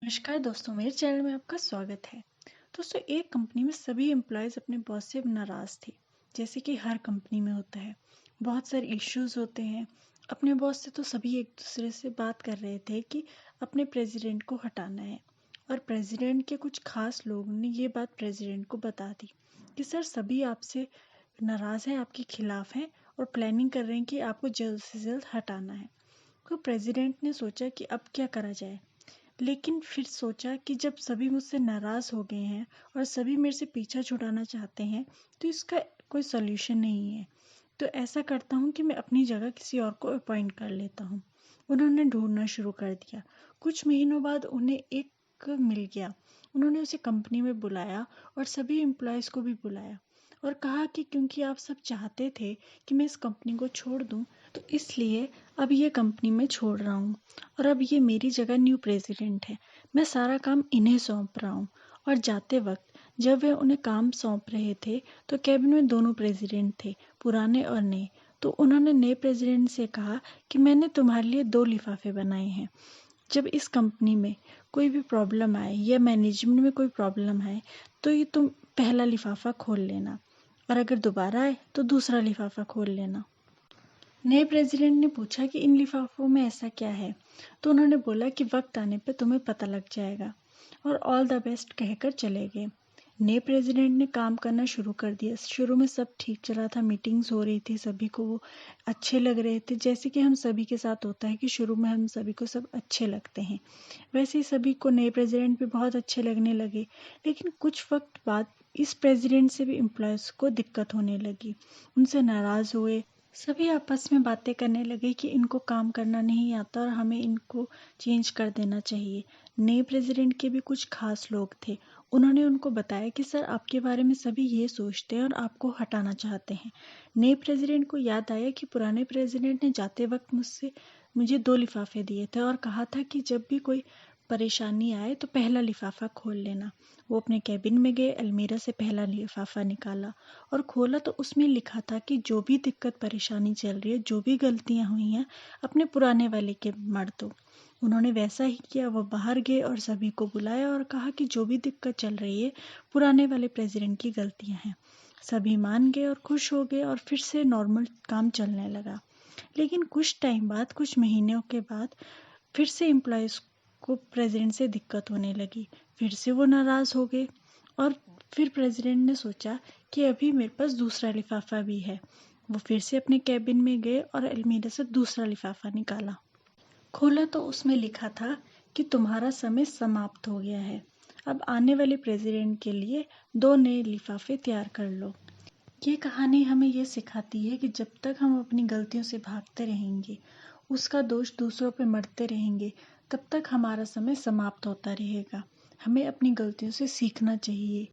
नमस्कार दोस्तों, मेरे चैनल में आपका स्वागत है। दोस्तों, एक कंपनी में सभी एम्प्लॉयज़ अपने बॉस से नाराज़ थे। जैसे कि हर कंपनी में होता है, बहुत सारे इश्यूज होते हैं। अपने बॉस से तो सभी एक दूसरे से बात कर रहे थे कि अपने प्रेसिडेंट को हटाना है। और प्रेसिडेंट के कुछ खास लोगों ने ये बात प्रेसिडेंट को बता दी कि सर, सभी आपसे नाराज़ हैं, आपके खिलाफ हैं और प्लानिंग कर रहे हैं कि आपको जल्द से जल्द हटाना है। तो प्रेसिडेंट ने सोचा कि अब क्या करा जाए, लेकिन फिर सोचा कि जब सभी मुझसे नाराज़ हो गए हैं और सभी मेरे से पीछा छुड़ाना चाहते हैं, तो इसका कोई सॉल्यूशन नहीं है। तो ऐसा करता हूँ कि मैं अपनी जगह किसी और को अपॉइंट कर लेता हूँ। उन्होंने ढूंढना शुरू कर दिया। कुछ महीनों बाद उन्हें एक मिल गया। उन्होंने उसे कंपनी में बुलाया और सभी एम्प्लॉयज़ को भी बुलाया और कहा कि क्योंकि आप सब चाहते थे कि मैं इस कंपनी को छोड़ दूं, तो इसलिए अब ये कंपनी मैं छोड़ रहा हूँ और अब ये मेरी जगह न्यू प्रेसिडेंट है। मैं सारा काम इन्हें सौंप रहा हूँ। और जाते वक्त जब वे उन्हें काम सौंप रहे थे, तो कैबिन में दोनों प्रेसिडेंट थे, पुराने और नए। तो उन्होंने नए प्रेसिडेंट से कहा कि मैंने तुम्हारे लिए 2 लिफाफे बनाए हैं। जब इस कंपनी में कोई भी प्रॉब्लम आए या मैनेजमेंट में कोई प्रॉब्लम आए, तो ये तुम पहला लिफाफा खोल लेना और अगर दोबारा आए तो दूसरा लिफाफा खोल लेना। नए प्रेसिडेंट ने पूछा कि इन लिफाफों में ऐसा क्या है, तो उन्होंने बोला कि वक्त आने पर तुम्हें पता लग जाएगा और ऑल द बेस्ट कहकर चले गए। नए प्रेसिडेंट ने काम करना शुरू कर दिया। शुरू में सब ठीक चला था, मीटिंग्स हो रही थी, सभी को वो अच्छे लग रहे थे। जैसे कि हम सभी के साथ होता है कि शुरू में हम सभी को सब अच्छे लगते हैं, वैसे ही सभी को नए प्रेसिडेंट भी बहुत अच्छे लगने लगे। लेकिन कुछ वक्त बाद इस प्रेसिडेंट से भी एम्प्लॉयज़ को दिक्कत होने लगी, उनसे नाराज़ हुए। सभी आपस में बातें करने लगे कि इनको काम करना नहीं आता और हमें इनको चेंज कर देना चाहिए। नए प्रेसिडेंट के भी कुछ खास लोग थे। उन्होंने उनको बताया कि सर, आपके बारे में सभी ये सोचते हैं और आपको हटाना चाहते हैं। नए प्रेसिडेंट को याद आया कि पुराने प्रेसिडेंट ने जाते वक्त मुझे 2 लिफाफे दिए थे और कहा था कि जब भी कोई परेशानी आए तो पहला लिफाफा खोल लेना। वो अपने कैबिन में गए, अलमीरा से पहला लिफाफा निकाला और खोला तो उसमें लिखा था कि जो भी दिक्कत परेशानी चल रही है, जो भी गलतियां हुई हैं, अपने पुराने वाले के मर दो। उन्होंने वैसा ही किया। वो बाहर गए और सभी को बुलाया और कहा कि जो भी दिक्कत चल रही है, पुराने वाले प्रेसिडेंट की गलतियां हैं। सभी मान गए और खुश हो गए और फिर से नॉर्मल काम चलने लगा। लेकिन कुछ टाइम बाद, कुछ महीनों के बाद, फिर से एम्प्लॉयज़ को प्रेसिडेंट से दिक्कत होने लगी। फिर से वो नाराज़ हो गए और फिर प्रेसिडेंट ने सोचा कि अभी मेरे पास दूसरा लिफाफा भी है। वो फिर से अपने कैबिन में गए और अलमीरा से दूसरा लिफाफा निकाला। खोला तो उसमें लिखा था कि तुम्हारा समय समाप्त हो गया है। अब आने वाले प्रेसिडेंट के लिए 2 नए लिफाफे तैयार कर लो। ये कहानी हमें ये सिखाती है कि जब तक हम अपनी गलतियों से भागते रहेंगे, उसका दोष दूसरों पे मढ़ते रहेंगे, तब तक हमारा समय समाप्त होता रहेगा। हमें अपनी गलतियों से सीखना चाहिए।